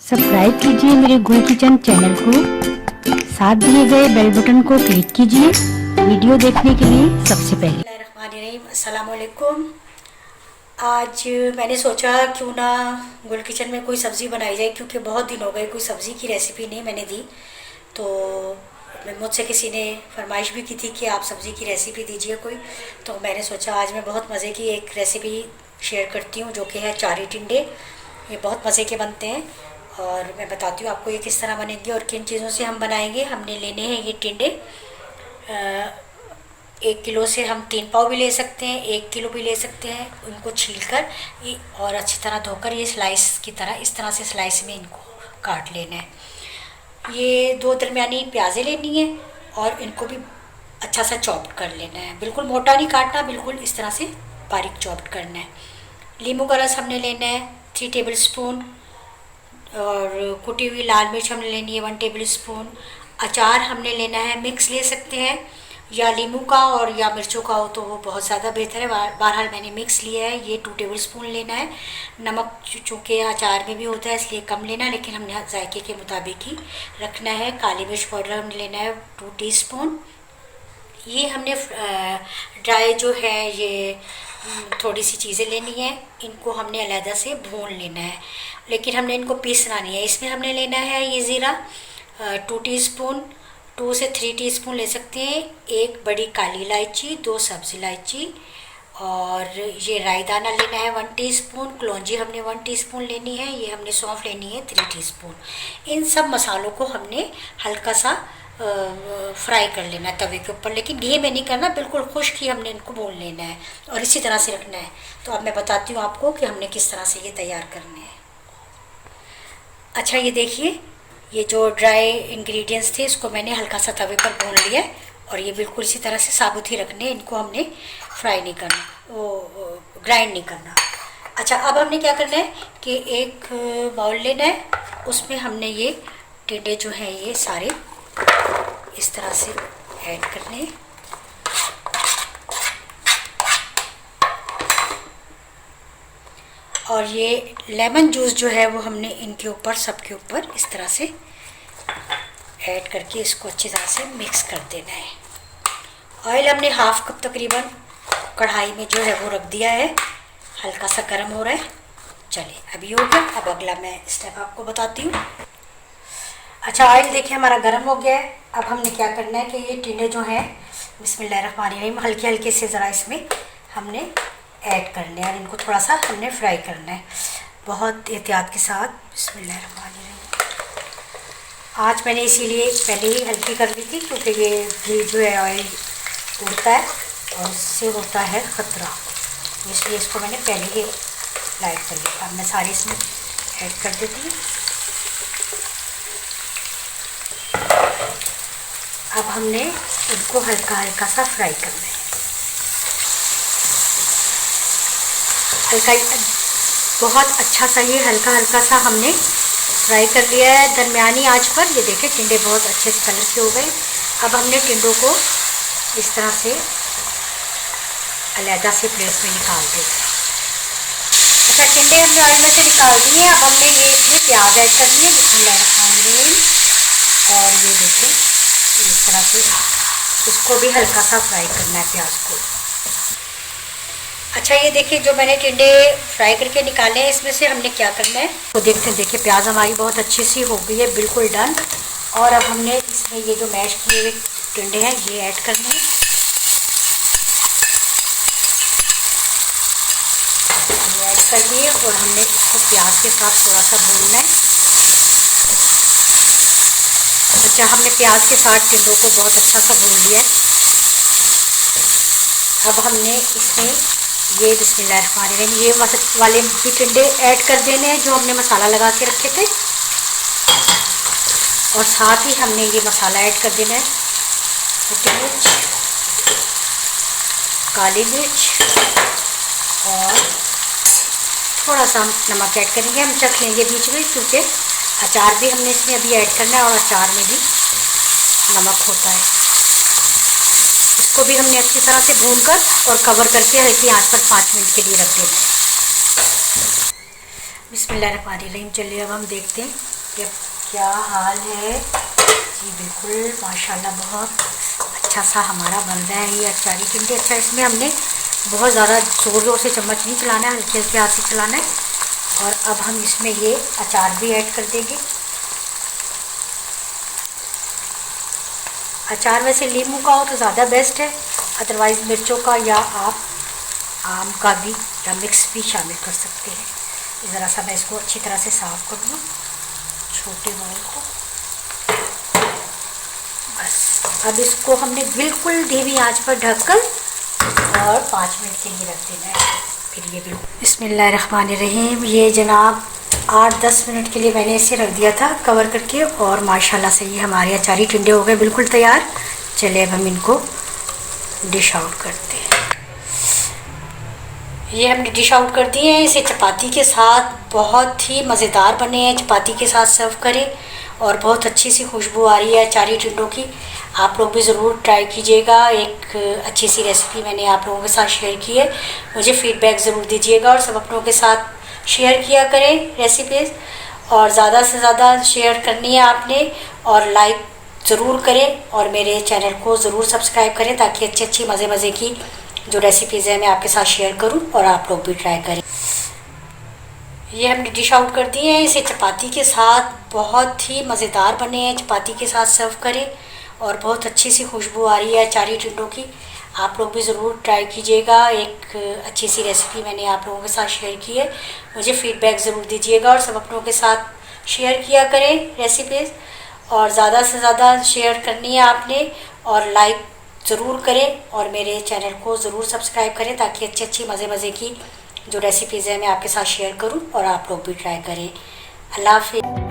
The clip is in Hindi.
सब्सक्राइब कीजिए मेरे गुल किचन चैनल को, साथ दिए गए बेल बटन को क्लिक कीजिए वीडियो देखने के लिए सबसे पहले। अस्सलाम वालेकुम। आज मैंने सोचा क्यों ना गुल किचन में कोई सब्ज़ी बनाई जाए, क्योंकि बहुत दिन हो गए कोई सब्ज़ी की रेसिपी नहीं मैंने दी। तो मुझसे किसी ने फरमाइश भी की थी कि आप सब्ज़ी की रेसिपी दीजिए कोई, तो मैंने सोचा आज मैं बहुत मज़े की एक रेसिपी शेयर करती हूँ जो कि है चारी टिंडे। ये बहुत मज़े के बनते हैं और मैं बताती हूँ आपको ये किस तरह बनेंगे और किन चीज़ों से हम बनाएंगे। हमने लेने हैं ये टिंडे, 1 किलो से हम 3 पाव भी ले सकते हैं, 1 किलो भी ले सकते हैं। उनको छीलकर और अच्छी तरह धोकर ये स्लाइस की तरह इस तरह से स्लाइस में इनको काट लेना है। ये 2 दरमियानी प्याज़ें लेनी है और इनको भी अच्छा सा चॉप्ड कर लेना है। बिल्कुल मोटा नहीं काटना, बिल्कुल इस तरह से बारीक चॉप्ड करना है। नींबू का रस हमने लेना है 3 टेबल स्पून और कुटी हुई लाल मिर्च हमने लेनी है 1 टेबल स्पून। अचार हमने लेना है, मिक्स ले सकते हैं या नींबू का और या मिर्चों का हो तो वो बहुत ज़्यादा बेहतर है। बहरहाल मैंने मिक्स लिया है, ये 2 टेबल स्पून लेना है। नमक चूँकि अचार में भी होता है इसलिए कम लेना है, लेकिन हमने जायके के मुताबिक ही रखना है। काली मिर्च पाउडर हमने लेना है 2 टीस्पून। ये हमने ड्राई जो है ये थोड़ी सी चीज़ें लेनी है, इनको हमने अलहदा से भून लेना है, लेकिन हमने इनको पीसना नहीं है। इसमें हमने लेना है ये ज़ीरा 2 टीस्पून, 2 से 3 टीस्पून ले सकते हैं। एक बड़ी काली इलायची, 2 सब्ज़ इलायची और ये राई दाना लेना है 1 टीस्पून। कलौंजी हमने 1 टीस्पून लेनी है। ये हमने सौंफ लेनी है 3 टीस्पून। इन सब मसालों को हमने हल्का सा फ्राई कर लेना है तवे के ऊपर, लेकिन घी में नहीं करना, बिल्कुल खुश्क ही हमने इनको भून लेना है और इसी तरह से रखना है। तो अब मैं बताती हूँ आपको कि हमने किस तरह से ये तैयार करने हैं। अच्छा, ये देखिए, ये जो ड्राई इंग्रेडिएंट्स थे इसको मैंने हल्का सा तवे पर भून लिया और ये बिल्कुल इसी तरह से साबुत ही रखने, इनको हमने फ्राई नहीं करना, वो ग्राइंड नहीं करना। अच्छा, अब हमने क्या करना है कि एक बाउल लेना है, उसमें हमने ये टिंडे जो हैं ये सारे इस तरह से ऐड करने हैं। और ये लेमन जूस जो है वो हमने इनके ऊपर, सबके ऊपर इस तरह से ऐड करके इसको अच्छी तरह से मिक्स कर देना है। ऑयल हमने हाफ कप तकरीबन कढ़ाई में जो है वो रख दिया है, हल्का सा गर्म हो रहा है। चलिए, अभी हो गया। अब अगला मैं स्टेप आपको बताती हूँ। अच्छा, ऑयल देखिए हमारा गर्म हो गया है। अब हमने क्या करना है कि ये टिंडे जो हैं बिस्मिल्लाहिर्रहमानिर्रहीम हल्के हल्के से ज़रा इसमें हमने ऐड करने हैं और इनको थोड़ा सा हमने फ्राई करना है बहुत एहतियात के साथ। बिस्मिल्लाहिर्रहमानिर्रहीम। आज मैंने इसीलिए पहले ही हल्की कर ली थी, क्योंकि ये घी जो है ऑयल उड़ता है और उससे होता है ख़तरा, इसलिए इसको मैंने पहले ही लाइट कर लिया। अब मैं सारी इसमें ऐड कर देती हूँ। अब हमने इनको हल्का हल्का सा फ्राई करना है, हल्का, बहुत अच्छा सा ये हल्का हल्का सा हमने फ्राई कर लिया है दरमियानी आंच पर। ये देखिए टिंडे बहुत अच्छे से कलर के हो गए। अब हमने टिंडों को इस तरह से अलहदा से प्लेट में निकाल देना है। अच्छा, टिंडे हमने ऑयल में से निकाल दिए। अब हमने ये इसमें प्याज ऐड कर दिए बिस्मिल्लाहिर्रहमानिर्रहीम और ये देखिए इस तरह से इसको भी हल्का सा फ्राई करना है प्याज को। अच्छा, ये देखिए जो मैंने टिंडे फ्राई करके निकाले हैं, इसमें से हमने क्या करना है तो देखते हैं। देखिए प्याज हमारी बहुत अच्छी सी हो गई है, बिल्कुल डन। और अब हमने इसमें ये जो मैश किए हुए टिंडे हैं ये ऐड करने हैं। ये ऐड कर दिए और हमने इसको प्याज के साथ थोड़ा सा भूनना है। अच्छा, हमने प्याज के साथ टिंडों को बहुत अच्छा सा भून लिया है। अब हमने इसमें ये बिस्मिल्लाहिर्रहमानिर्रहीम ये वाले भी टिंडे ऐड कर देने हैं जो हमने मसाला लगा के रखे थे, और साथ ही हमने ये मसाला ऐड कर देना है, सूखी मिर्च, काली मिर्च और थोड़ा सा नमक ऐड करेंगे। हम चख लेंगे बीच में, क्योंकि अचार भी हमने इसमें अभी ऐड करना है और अचार में भी नमक होता है। इसको भी हमने अच्छी तरह से भूनकर और कवर करके हल्की आंच पर 5 मिनट के लिए रख देना है। बिस्मिल्लाहिर्रहमानिर्रहीम। चलिए अब हम देखते हैं कि क्या हाल है जी। बिल्कुल माशाल्लाह बहुत अच्छा सा हमारा बन रहा है ये अचारी टिंडे। अच्छा, इसमें हमने बहुत ज़्यादा ज़ोर ज़ोर से चम्मच नहीं चलाना है, हल्के हल्के हाथ से चलाना है। और अब हम इसमें ये अचार भी ऐड कर देंगे। अचार वैसे नींबू का हो तो ज़्यादा बेस्ट है, अदरवाइज़ मिर्चों का या आप आम का भी या मिक्स भी शामिल कर सकते हैं। ज़रा सा मैं इसको अच्छी तरह से साफ़ कर दूँ छोटे बाउल को। बस अब इसको हमने बिल्कुल धीमी आंच पर ढककर और 5 मिनट के लिए रख देना है। फिर ये बिल्कुल बिस्मिल्लाहिर्रहमानिर्रहीम। ये जनाब 8-10 मिनट के लिए मैंने इसे रख दिया था कवर करके, और माशाल्लाह से ये हमारे अचारी टिंडे हो गए बिल्कुल तैयार। चलिए अब हम इनको डिश आउट करते हैं। ये हमने डिश आउट कर दिए हैं। इसे चपाती के साथ बहुत ही मज़ेदार बने हैं, चपाती के साथ सर्व करें और बहुत अच्छी सी खुशबू आ रही है अचारी टिंडों की। आप लोग भी ज़रूर ट्राई कीजिएगा। एक अच्छी सी रेसिपी मैंने आप लोगों के साथ शेयर की है। मुझे फ़ीडबैक ज़रूर दीजिएगा और सब अपनों के साथ शेयर किया करें रेसिपीज़, और ज़्यादा से ज़्यादा शेयर करनी है आपने, और लाइक ज़रूर करें और मेरे चैनल को ज़रूर सब्सक्राइब करें ताकि अच्छी अच्छी मज़े मज़े की जो रेसिपीज़ हैं मैं आपके साथ शेयर करूं और आप लोग भी ट्राई करें। ये हमने डिश आउट कर दिए हैं। इसे चपाती के साथ बहुत ही मज़ेदार बने हैं, चपाती के साथ सर्व करें और बहुत अच्छी सी खुशबू आ रही है अचारी टिंडों की। आप लोग भी ज़रूर ट्राई कीजिएगा। एक अच्छी सी रेसिपी मैंने आप लोगों के साथ शेयर की है। मुझे फ़ीडबैक ज़रूर दीजिएगा और सब अपनों के साथ शेयर किया करें रेसिपीज़, और ज़्यादा से ज़्यादा शेयर करनी है आपने, और लाइक ज़रूर करें और मेरे चैनल को ज़रूर सब्सक्राइब करें ताकि अच्छी अच्छी मज़े मज़े की जो रेसिपीज़ हैं मैं आपके साथ शेयर करूं और आप लोग भी ट्राई करें। अल्लाह हाफ़िज़।